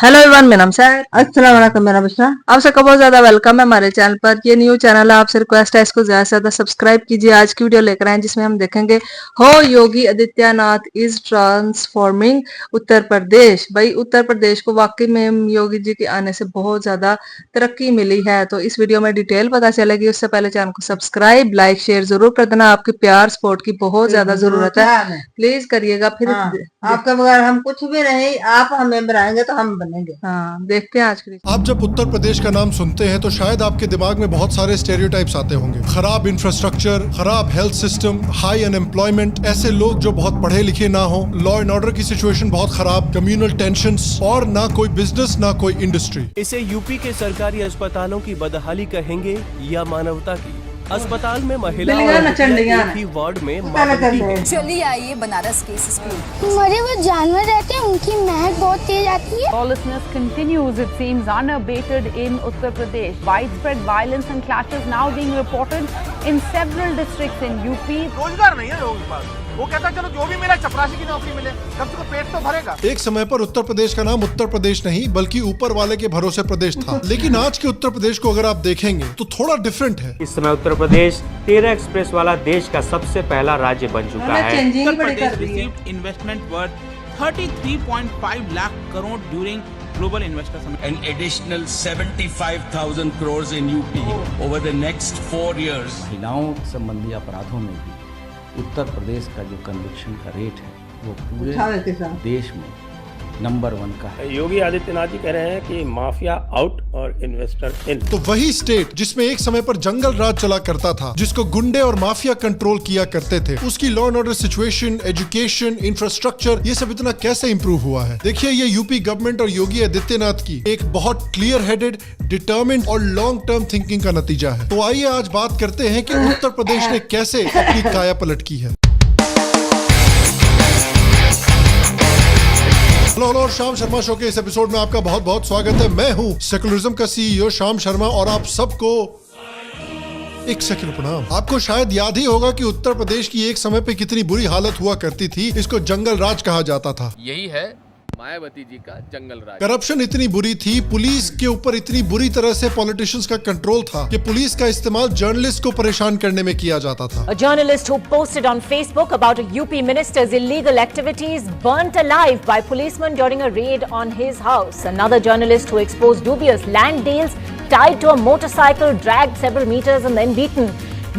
Hello everyone, मेरा नाम है। अस्सलाम वालेकुम मेरा बच्चा। आप सबका बहुत ज्यादा वेलकम है हमारे चैनल पर। ये न्यू चैनल है, आपसे रिक्वेस्ट है इसको ज्यादा से ज्यादा सब्सक्राइब कीजिए। आज की वीडियो लेकर आए हैं जिसमें हम देखेंगे how Yogi Adityanath is transforming Uttar Pradesh. भाई उत्तर प्रदेश को वाकई में योगी जी के आने से बहुत ज्यादा तरक्की मिली है, तो इस वीडियो में डिटेल पता चलेगी। उससे पहले चैनल को सब्सक्राइब लाइक शेयर जरूर कर देना, आपके प्यार सपोर्ट की बहुत ज्यादा जरूरत है, प्लीज करिएगा। फिर आपके बगैर हम कुछ भी नहीं, आप हमें बनाएंगे तो हम बनेंगे। हाँ, देखते हैं आज की। आप जब उत्तर प्रदेश का नाम सुनते हैं तो शायद आपके दिमाग में बहुत सारे स्टेरियोटाइप्स आते होंगे। खराब इंफ्रास्ट्रक्चर, खराब हेल्थ सिस्टम, हाई अनएम्प्लॉयमेंट, ऐसे लोग जो बहुत पढ़े लिखे ना हो, लॉ एंड ऑर्डर की सिचुएशन बहुत खराब, कम्युनल टेंशंस और ना कोई बिजनेस ना कोई इंडस्ट्री। इसे यूपी के सरकारी अस्पतालों की बदहाली कहेंगे या मानवता की? अस्पताल में महिला एक ही वार्ड में चलिए आइए बनारस केस स्कूल। मरे हुए जानवर रहते हैं, उनकी महक बहुत तेज आती है। Lawlessness continues, it seems, unabated in Uttar Pradesh. Widespread violence and clashes now being reported in several districts in UP. रोजगार नहीं है लोगों के पास। वो कहता है चलो जो भी मिला चपरासी की नौकरी मिले, कम से कम पेट तो भरेगा। एक समय पर उत्तर प्रदेश का नाम उत्तर प्रदेश नहीं बल्कि ऊपर वाले के भरोसे प्रदेश था, लेकिन आज के उत्तर प्रदेश को अगर आप देखेंगे तो थोड़ा डिफरेंट है। इस समय उत्तर प्रदेश 13 एक्सप्रेस वाला देश का सबसे पहला राज्य बन चुका है। Uttar Pradesh received investment worth 33.5 lakh crore during global investor summit. An additional 75,000 crores in UP over the next 4 years. महिलाओं संबंधी अपराधों में भी उत्तर प्रदेश का जो कन्विक्शन का रेट है वो पूरे देश में नंबर 1 का है। योगी आदित्यनाथ जी कह रहे हैं कि माफिया आउट और इन्वेस्टर इन। तो वही स्टेट जिसमें एक समय पर जंगल राज चला करता था, जिसको गुंडे और माफिया कंट्रोल किया करते थे, उसकी law and order situation, education, infrastructure, ये सब इतना कैसे इंप्रूव हुआ है। देखिए, ये यूपी गवर्नमेंट और योगी आदित्यनाथ की एक बहुत क्लियर हेडेड, डिटर्मिन्ड और लॉन्ग टर्म थिंकिंग का नतीजा है। तो आइए आज बात करते हैं कि उत्तर प्रदेश ने कैसे अपनी काया पलट की है। हेलो और शाम शर्मा शो के इस एपिसोड में आपका बहुत बहुत स्वागत है। मैं हूं सेकुलरिज्म का सीईओ शाम शर्मा और आप सबको एक सेकंड प्रणाम। आपको शायद याद ही होगा कि उत्तर प्रदेश की एक समय पे कितनी बुरी हालत हुआ करती थी। इसको जंगल राज कहा जाता था। यही है मायावती जी का जंगल राज। करप्शन इतनी बुरी थी, पुलिस के ऊपर इतनी बुरी तरह से पॉलिटिशियंस का कंट्रोल था कि पुलिस का इस्तेमाल जर्नलिस्ट को परेशान करने में किया जाता था। A journalist who posted on Facebook about a UP minister's illegal activities burnt alive by policemen during a raid on his house. Another journalist who exposed dubious land deals tied to a motorcycle dragged several meters and then beaten.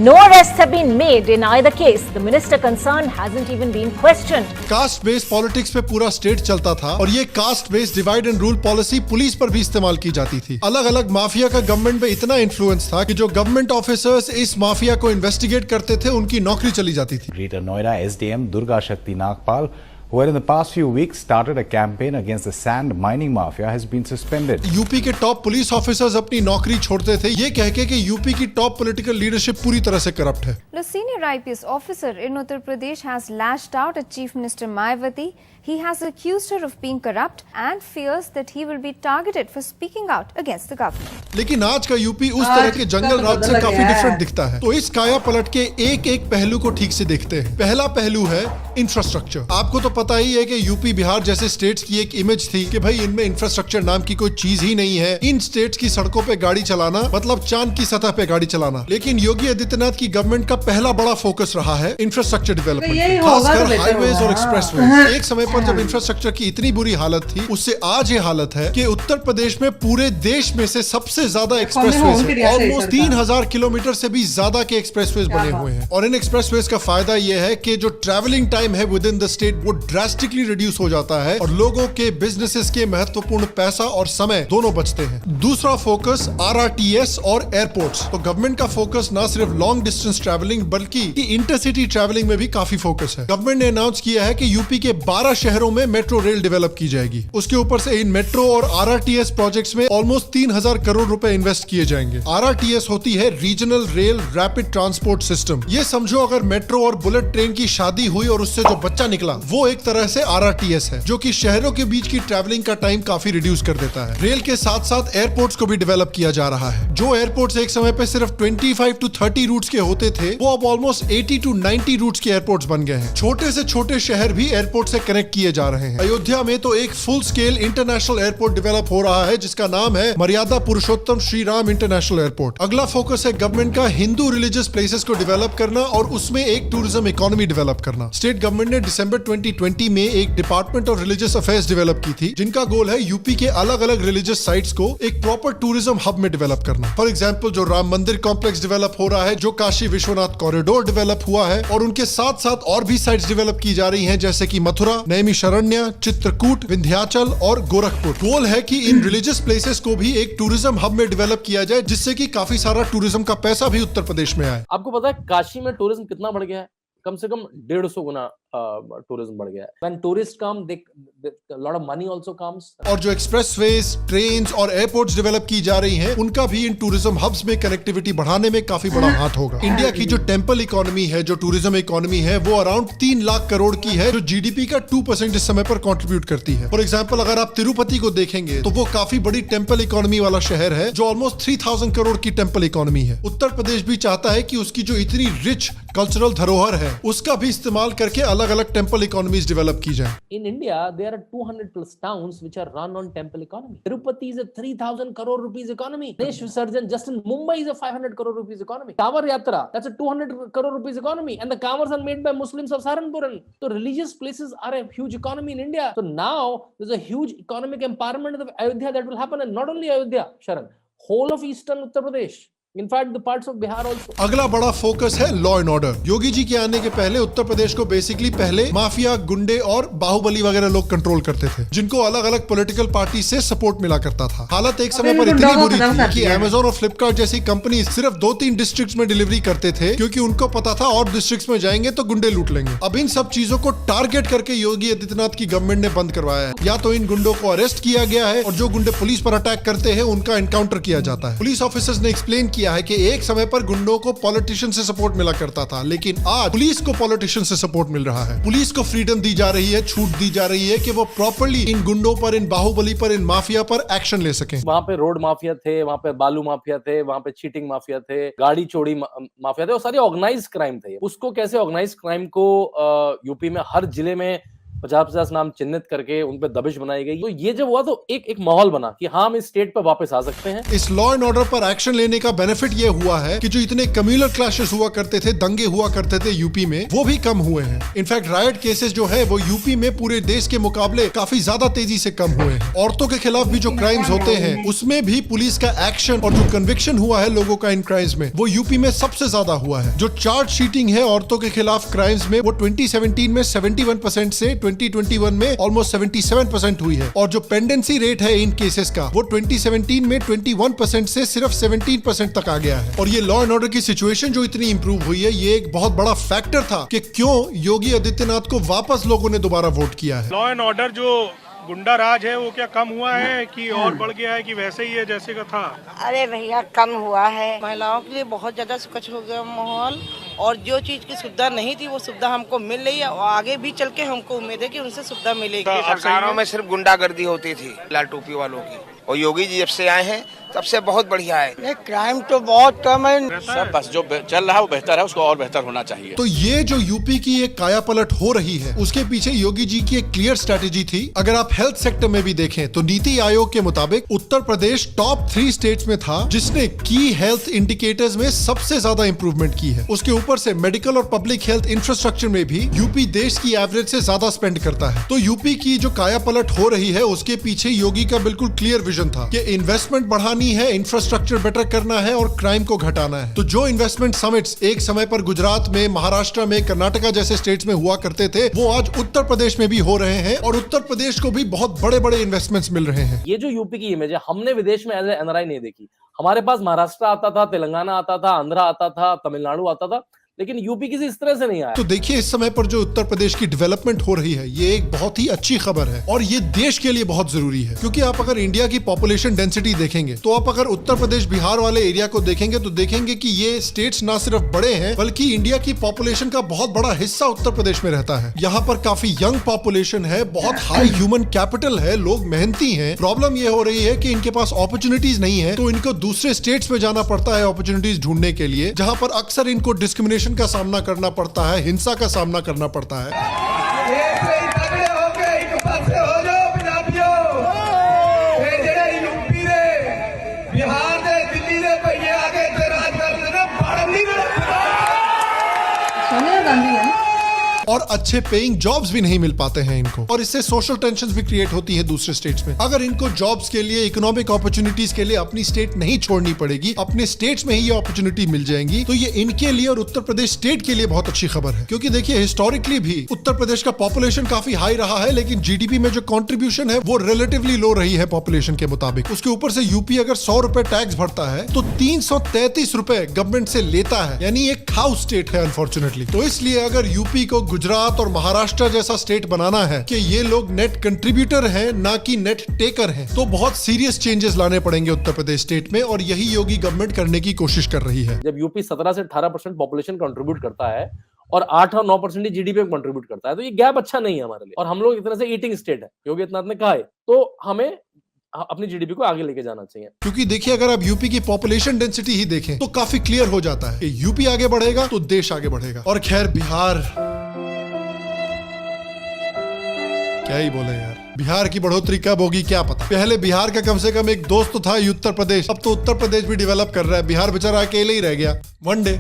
No arrests have been made in either case. The minister concerned hasn't even been questioned. Caste based politics पे पूरा state चलता था और ये caste based divide and rule policy police पर भी इस्तेमाल की जाती थी। अलग अलग माफिया का गवर्नमेंट पे इतना इन्फ्लुएंस था कि जो गवर्नमेंट ऑफिसर्स इस माफिया को इन्वेस्टिगेट करते थे, उनकी नौकरी चली जाती थी। Greater Noida SDM Durga Shakti Nagpal, who in the past few weeks started a campaign against the sand mining mafia, has been suspended. UP के टॉप पुलिस ऑफिसर्स अपनी नौकरी छोड़ते थे ये कह के कि यूपी की टॉप पॉलिटिकल लीडरशिप पूरी तरह से करप्ट है। The senior IPS officer in Uttar Pradesh has lashed out at Chief Minister Mayawati. He has accused her of being corrupt and fears that he will be targeted for speaking out against the government. लेकिन आज का UP उस तरह के जंगल राज से काफी different दिखता है। तो इस काया पलट के एक एक पहलू को ठीक से देखते हैं। पहला पहलू है इंफ्रास्ट्रक्चर। आपको तो पता ही है कि यूपी बिहार जैसे स्टेट्स की एक इमेज थी कि भाई इनमें इंफ्रास्ट्रक्चर नाम की कोई चीज ही नहीं है। इन स्टेट्स की सड़कों पे गाड़ी चलाना मतलब चांद की सतह पे गाड़ी चलाना। लेकिन योगी आदित्यनाथ की गवर्नमेंट का पहला बड़ा फोकस रहा है इंफ्रास्ट्रक्चर डेवलपमेंट, खासकर हाईवेज और एक्सप्रेसवेज। एक समय पर जब इंफ्रास्ट्रक्चर की इतनी बुरी हालत थी, उससे आज ये हालत है कि उत्तर प्रदेश में पूरे देश में से सबसे ज्यादा एक्सप्रेसवेज है। ऑलमोस्ट 3000 किलोमीटर से भी ज्यादा के एक्सप्रेसवेज बने हुए हैं। और इन एक्सप्रेसवेज का फायदा ये है कि जो ट्रैवलिंग टाइम है विद इन द स्टेट वो ड्रास्टिकली रिड्यूस हो जाता है और लोगों के बिजनेसेस के महत्वपूर्ण पैसा और समय दोनों बचते हैं। दूसरा फोकस RRTS और एयरपोर्ट्स। तो गवर्नमेंट का फोकस ना सिर्फ लॉन्ग डिस्टेंस ट्रैवलिंग बल्कि इंटरसिटी ट्रैवलिंग में भी काफी फोकस है। गवर्नमेंट ने अनाउंस किया है कि यूपी के 12 शहरों में मेट्रो रेल डेवलप की जाएगी। उसके ऊपर से इन मेट्रो और RRTS प्रोजेक्ट्स में ऑलमोस्ट 3000 करोड़ रुपए इन्वेस्ट किए जाएंगे। RRTS होती है regional rail rapid transport system. ये समझो अगर मेट्रो और बुलेट ट्रेन की शादी हुई और उससे जो बच्चा निकला वो एक तरह से RRTS है, जो कि शहरों के बीच की ट्रैवलिंग का टाइम काफी रिड्यूस कर देता है। रेल के साथ साथ एयरपोर्ट्स को भी डेवलप किया जा रहा है। जो एयरपोर्ट्स एक समय पे सिर्फ 25 to 30 रूट्स के होते थे, वो अब ऑलमोस्ट 80 to 90 रूट्स के एयरपोर्ट्स बन गए हैं। छोटे से छोटे शहर भी एयरपोर्ट से कनेक्ट कनेक्ट किए जा रहे हैं। अयोध्या में तो एक full scale international airport develop हो रहा है जिसका नाम है मर्यादा पुरुषोत्तम श्री राम इंटरनेशनल एयरपोर्ट। अगला फोकस है गवर्नमेंट का हिंदू रिलीजियस प्लेसेस को डेवलप करना और उसमें एक टूरिज्म इकोनॉमी डेवलप करना। स्टेट गवर्नमेंट ने दिसंबर 2020 में एक department of religious affairs develop की थी जिनका गोल है यूपी के अलग अलग रिलीजियस साइट्स को एक प्रॉपर टूरिज्म हब में डेवलप करना। फॉर एग्जांपल जो राम मंदिर कॉम्प्लेक्स डेवलप हो रहा है, जो काशी विश्वनाथ कॉरिडोर डेवलप हुआ है और उनके साथ साथ और भी साइट्स डेवलप की जा रही हैं जैसे कि मथुरा, नैमिषारण्य, चित्रकूट, विंध्याचल और गोरखपुर। गोल है कि इन रिलीजियस प्लेसेस को भी एक टूरिज्म हब में डेवलप किया जाए जिससे कि काफी सारा टूरिज्म का पैसा भी उत्तर प्रदेश में आए। आपको पता है काशी में टूरिज्म कितना बढ़ गया है? कम से कम 150 गुना टूरिज्म बढ़ गया है। When tourists come, a lot of money also comes. और जो एक्सप्रेसवेज, ट्रेन्स और एयरपोर्ट्स डेवलप की जा रही हैं, उनका भी इन टूरिज्म हब्स में कनेक्टिविटी बढ़ाने में काफी बड़ा हाथ होगा। इंडिया की जो टेंपल इकोनॉमी है, जो टूरिज्म इकोनॉमी है, वो अराउंड 3 लाख करोड़ की है जो जीडीपी का 2% इस समय पर कंट्रीब्यूट करती है। फॉर एग्जाम्पल अगर आप तिरुपति को देखेंगे तो वो काफी बड़ी टेंपल इकोनॉमी वाला शहर है जो ऑलमोस्ट 3000 करोड़ की टेंपल इकोनॉमी है। उत्तर प्रदेश भी चाहता है कि उसकी जो इतनी रिच कल्चरल धरोहर है उसका भी इस्तेमाल करके अलग अलग टेंपल इकोनॉमीज डेवलप की जाए। In India, there are 200 plus towns which are run on temple economy. Tirupati is a 3,000 crore rupees economy. Ganesh Visarjan just in Mumbai is a 500 crore rupees economy. Kawar Yatra, that's a 200 crore rupees economy. And the Kawars are made by Muslims of Saharanpur. So religious places are a huge economy in India. So now there's a huge economic empowerment of Ayodhya that will happen, and not only Ayodhya, Sharan, whole of eastern Uttar Pradesh. In fact, the parts of Bihar also. अगला बड़ा focus है law and order. Yogi ji के आने के पहले उत्तर प्रदेश को basically पहले mafia, गुंडे और बाहुबली वगैरह लोग कंट्रोल करते थे जिनको अलग अलग पॉलिटिकल पार्टी से सपोर्ट मिला करता था। हालत एक समय पर इतनी बुरी थी कि अमेजोन और फ्लिपकार्ट जैसी कंपनी सिर्फ 2-3 डिस्ट्रिक्ट्स में डिलीवरी करते थे क्योंकि उनको पता था और डिस्ट्रिक्ट्स में जाएंगे तो गुंडे लूट लेंगे। अब इन सब चीजों को टारगेट करके योगी आदित्यनाथ की गवर्नमेंट ने बंद करवाया है। या तो इन गुंडों को अरेस्ट किया गया है और जो गुंडे पुलिस पर अटैक करते हैं उनका एनकाउंटर किया जाता है। पुलिस ऑफिसर्स ने एक्सप्लेन किया है कि एक समय पर गुंडों को पॉलिटिशियन से सपोर्ट मिला करता था लेकिन आज पुलिस को पॉलिटिशियन से सपोर्ट मिल रहा है। पुलिस को फ्रीडम दी जा रही है, छूट दी जा रही है कि वो प्रॉपर्ली इन गुंडों पर, इन बाहुबली पर, इन माफिया पर एक्शन ले सकें। वहाँ पे रोड माफिया थे, वहाँ पे बालू माफिया थे, वहाँ पे चीटिंग माफिया थे, गाड़ी चोरी माफिया थे, वो सारी ऑर्गेनाइज क्राइम थे। उसको कैसे ऑर्गेनाइज क्राइम को यूपी में हर जिले में 50-50 नाम चिन्हित करके उन पे दबिश बनाई गई। तो ये जब हुआ तो एक माहौल बना कि हाँ हम इस स्टेट पर वापस आ सकते हैं। इस लॉ एंड ऑर्डर पर एक्शन लेने का बेनिफिट ये हुआ है कि जो इतने कम्युनल क्लैशेस हुआ करते थे, दंगे हुआ करते थे यूपी में, वो भी कम हुए हैं। इनफैक्ट रायट केसेस जो है वो यूपी में पूरे देश के मुकाबले काफी ज्यादा तेजी से कम हुए हैं। औरतों के खिलाफ भी जो क्राइम्स होते हैं उसमें भी पुलिस का एक्शन और जो कन्विक्शन हुआ है लोगों का इन क्राइम्स में, वो यूपी में सबसे ज्यादा हुआ है। जो चार्ज शीटिंग है औरतों के खिलाफ क्राइम्स में, वो 2017 में 71% से 2021 में ऑलमोस्ट 77% हुई है। और जो पेंडेंसी रेट है इन केसेस का, वो 2017 में 21% से सिर्फ 17% तक आ गया है। और ये लॉ एंड ऑर्डर की सिचुएशन जो इतनी इंप्रूव हुई है, ये एक बहुत बड़ा फैक्टर था कि क्यों योगी आदित्यनाथ को वापस लोगों ने दोबारा वोट किया है। लॉ एंड ऑर्डर जो गुंडा राज है वो क्या कम हुआ है कि और बढ़ गया है कि वैसे ही है जैसे का था? अरे भैया कम हुआ है। महिलाओं के लिए बहुत ज्यादा सुखद हो गया माहौल, और जो चीज की सुविधा नहीं थी वो सुविधा हमको मिल रही है और आगे भी चल के हमको उम्मीद है कि उनसे सुविधा मिलेगी। सरकारों में सिर्फ गुंडागर्दी होती थी लाल टोपी वालों की, और योगी जी जब से आए हैं तब से बहुत बढ़िया है। नहीं, क्राइम तो बहुत कम है। सब बस जो चल रहा है वो बेहतर है, उसको और बेहतर होना चाहिए। तो ये जो यूपी की एक काया पलट हो रही है, उसके पीछे योगी जी की एक क्लियर स्ट्रेटेजी थी। अगर आप हेल्थ सेक्टर में भी देखें तो नीति आयोग के मुताबिक उत्तर प्रदेश टॉप 3 स्टेट्स में था जिसने की हेल्थ इंडिकेटर्स में सबसे ज्यादा इंप्रूवमेंट की है। उसके ऊपर से मेडिकल और पब्लिक हेल्थ इंफ्रास्ट्रक्चर में भी यूपी देश की एवरेज से ज्यादा स्पेंड करता है। तो यूपी की जो काया पलट हो रही है उसके पीछे योगी का बिल्कुल क्लियर विजन था कि इन्वेस्टमेंट बढ़ानी है, इंफ्रास्ट्रक्चर बेटर करना है और क्राइम को घटाना है। तो जो इन्वेस्टमेंट समिट्स एक समय पर गुजरात में, महाराष्ट्र में, कर्नाटका जैसे स्टेट्स में हुआ करते थे, वो आज उत्तर प्रदेश में भी हो रहे हैं और उत्तर प्रदेश को भी बहुत बड़े बड़े इन्वेस्टमेंट्स मिल रहे हैं। ये जो यूपी की इमेज है हमने विदेश में एज ए एनआरआई नहीं देखी। हमारे पास महाराष्ट्र आता था, तेलंगाना आता था, आंध्रा आता था, तमिलनाडु आता था, लेकिन यूपी किसी इस तरह से नहीं आया। तो देखिए इस समय पर जो उत्तर प्रदेश की डेवलपमेंट हो रही है, ये एक बहुत ही अच्छी खबर है और ये देश के लिए बहुत जरूरी है। क्योंकि आप अगर इंडिया की पॉपुलेशन डेंसिटी देखेंगे तो आप अगर उत्तर प्रदेश, बिहार वाले एरिया को देखेंगे तो देखेंगे कि ये स्टेट्स ना सिर्फ बड़े हैं बल्कि इंडिया की पॉपुलेशन का बहुत बड़ा हिस्सा उत्तर प्रदेश में रहता है। यहाँ पर काफी यंग पॉपुलेशन है, बहुत हाई ह्यूमन कैपिटल है, लोग मेहनती हैं। प्रॉब्लम ये हो रही है कि इनके पास अपॉर्चुनिटीज नहीं है, तो इनको दूसरे स्टेट्स में जाना पड़ता है अपॉर्चुनिटीज ढूंढने के लिए, जहाँ पर अक्सर इनको डिस्क्रिमिनेशन का सामना करना पड़ता है, हिंसा का सामना करना पड़ता है। और अच्छे पेइंग जॉब्स भी नहीं मिल पाते हैं इनको, और इससे सोशल टेंशन्स भी क्रिएट होती है दूसरे स्टेट्स में। अगर इनको जॉब्स के लिए, इकोनॉमिक अपॉर्चुनिटीज के लिए अपनी स्टेट नहीं छोड़नी पड़ेगी, अपने स्टेट्स में ही ये अपॉर्चुनिटी मिल जाएंगी, तो ये इनके लिए और उत्तर प्रदेश स्टेट के लिए बहुत अच्छी खबर है। क्योंकि देखिए हिस्टोरिकली भी उत्तर प्रदेश का पॉपुलेशन काफी हाई रहा है, लेकिन जीडीपी में जो कॉन्ट्रीब्यूशन है वो रिलेटिवली लो रही है पॉपुलेशन के मुताबिक। उसके ऊपर से यूपी अगर 100 रुपए टैक्स भरता है तो 333 रुपए गवर्नमेंट से लेता है, यानी एक खाऊ स्टेट है अनफॉर्चुनेटली। तो इसलिए अगर यूपी को गुजरात और महाराष्ट्र जैसा स्टेट बनाना है कि ये लोग नेट कंट्रीब्यूटर हैं ना कि नेट टेकर हैं, तो बहुत सीरियस चेंजेस लाने पड़ेंगे उत्तर प्रदेश स्टेट में, और यही योगी गवर्नमेंट करने की कोशिश कर रही है। जब यूपी 17 से 18% पॉपुलेशन कंट्रीब्यूट करता है और 8 और 9% ही जीडीपी में कंट्रीब्यूट करता है, तो ये गैप अच्छा नहीं है हमारे लिए। और हम लोग एक तरह से ईटिंग स्टेट है, योगी आदित्यनाथ ने कहा है, तो हमें अपनी जीडीपी को आगे लेके जाना चाहिए। क्योंकि देखिए अगर आप यूपी की पॉपुलेशन डेंसिटी ही देखें तो काफी क्लियर हो जाता है कि यूपी आगे बढ़ेगा तो देश आगे बढ़ेगा। और खैर बिहार, क्या ही बोले यार, बिहार की बढ़ोतरी कब होगी क्या पता। पहले बिहार का कम से कम एक दोस्त तो था उत्तर प्रदेश, अब तो उत्तर प्रदेश भी डेवलप कर रहा है, बिहार बेचारा अकेले ही रह गया। वन डे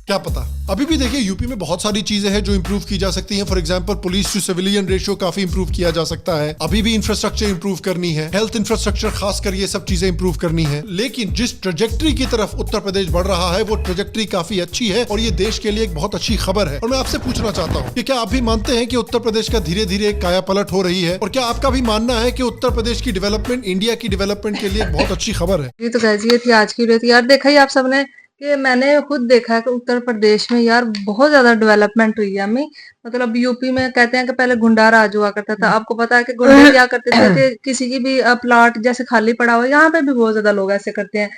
क्या पता। अभी भी देखिए यूपी में बहुत सारी चीजें हैं जो इंप्रूव की जा सकती हैं। For example police to civilian ratio काफी इंप्रूव किया जा सकता है। अभी भी इंफ्रास्ट्रक्चर इंप्रूव करनी है, हेल्थ इंफ्रास्ट्रक्चर खासकर ये सब चीजें इंप्रूव करनी है। लेकिन जिस ट्रेजेक्ट्री की तरफ उत्तर प्रदेश बढ़ रहा है वो ट्रेजेक्ट्री काफी अच्छी है और ये देश के लिए एक बहुत अच्छी खबर है। और मैं आपसे पूछना चाहता हूँ कि क्या आप भी मानते हैं कि उत्तर प्रदेश का धीरे धीरे काया पलट हो रही है, और क्या आपका भी मानना है कि उत्तर प्रदेश की डेवलपमेंट इंडिया की डेवलपमेंट के लिए एक बहुत अच्छी खबर है। ये तो कैसी थी आज की वीडियो। यार देखा ही आप सबने कि मैंने खुद देखा है कि उत्तर प्रदेश में यार बहुत ज्यादा डेवलपमेंट हुई है। अम्मी मतलब यूपी में कहते हैं कि पहले गुंडा राज हुआ करता था। आपको पता है कि गुंडे क्या करते थे कि किसी की भी प्लॉट जैसे खाली पड़ा हुआ, यहाँ पे भी बहुत ज्यादा लोग ऐसे करते हैं।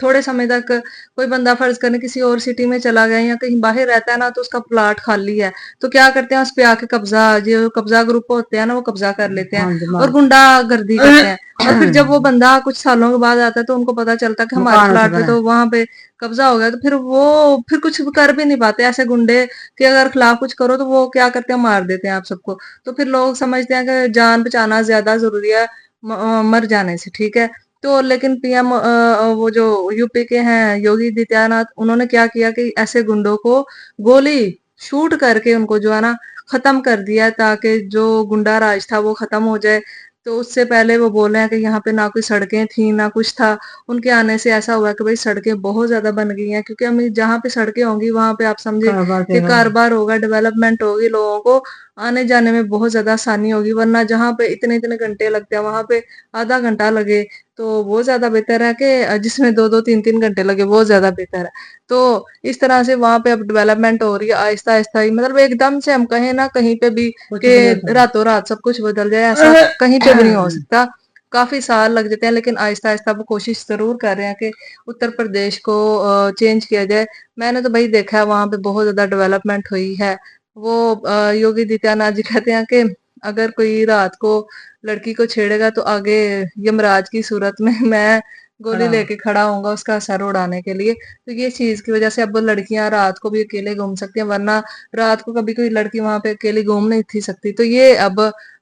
थोड़े समय तक कोई बंदा फर्ज करने किसी और सिटी में चला गया या कहीं बाहर रहता है ना, तो उसका प्लॉट खाली है तो क्या करते हैं उस पे आके कब्जा, जो कब्जा ग्रुप होते हैं ना वो कब्जा कर लेते हैं और गुंडागर्दी करते हैं। और फिर जब वो बंदा कुछ सालों के बाद आता है तो उनको पता चलता है कि हमारे प्लॉट पे तो वहां पे कब्जा हो गया, तो फिर कुछ कर भी नहीं पाते। ऐसे गुंडे के अगर खिलाफ कुछ करो तो वो क्या करते हैं, मार देते हैं आप सबको। तो फिर लोग समझते हैं कि जान बचाना ज्यादा जरूरी है मर जाने से, ठीक है। तो लेकिन पीएम वो जो यूपी के हैं योगी आदित्यनाथ, उन्होंने क्या किया कि ऐसे गुंडों को गोली शूट करके उनको जो है ना खत्म कर दिया, ताकि जो गुंडा राज था वो खत्म हो जाए। तो उससे पहले वो बोल रहे हैं कि यहाँ पे ना कोई सड़कें थी ना कुछ था। उनके आने से ऐसा हुआ कि भाई सड़कें बहुत ज्यादा बन गई हैं, क्योंकि हम जहाँ पे सड़कें होंगी वहां पे आप समझे कि कारोबार होगा, डेवलपमेंट होगी, लोगों को आने जाने में बहुत ज्यादा आसानी होगी। वरना जहाँ पे इतने इतने घंटे लगते हैं वहां पे आधा घंटा लगे तो बहुत ज्यादा बेहतर है कि जिसमें 2-2, 3-3 घंटे लगे, बहुत ज्यादा बेहतर है। तो इस तरह से वहां पे अब डेवलपमेंट हो रही है आहिस्ता आहिस्ता ही। मतलब एकदम से हम कहें ना कहीं पे भी कि रातों रात सब कुछ बदल जाए, ऐसा कहीं पे भी नहीं हो सकता। काफी साल लग जाते हैं, लेकिन आहिस्ता आहिस्ता वो कोशिश जरूर कर रहे हैं कि उत्तर प्रदेश को चेंज किया जाए। मैंने तो भाई देखा है वहां पे बहुत ज्यादा डेवलपमेंट हुई है। वो योगी आदित्यनाथ जी कहते हैं कि अगर कोई रात को लड़की को छेड़ेगा तो आगे यमराज की सूरत में मैं गोली लेके खड़ा होऊंगा उसका सर उड़ाने के लिए। तो ये चीज की वजह से अब लड़कियां रात को भी अकेले घूम सकती हैं, वरना रात को कभी कोई लड़की वहां पे अकेली घूम नहीं थी सकती। तो ये अब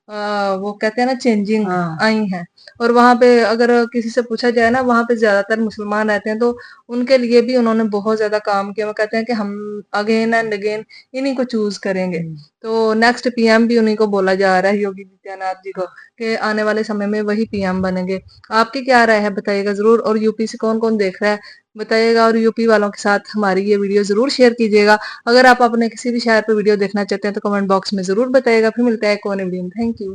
वो कहते हैं ना चेंजिंग आई है। और वहां पे अगर किसी से पूछा जाए ना, वहां पे ज्यादातर मुसलमान रहते हैं, तो उनके लिए भी उन्होंने बहुत ज्यादा काम किया। वो कहते हैं कि हम अगेन एंड अगेन इन्हीं को चूज करेंगे। तो नेक्स्ट पीएम भी उन्हीं को बोला जा रहा है, योगी आदित्यनाथ जी को, कि आने वाले समय में वही पीएम बनेंगे। आपकी क्या राय है बताइएगा जरूर। और यूपी से कौन कौन देख रहा है बताइएगा, और यूपी वालों के साथ हमारी ये वीडियो जरूर शेयर कीजिएगा। अगर आप अपने किसी भी शहर पर वीडियो देखना चाहते हैं तो कमेंट बॉक्स में जरूर बताइएगा। फिर मिलता है एक और वीडियो में। Thank you.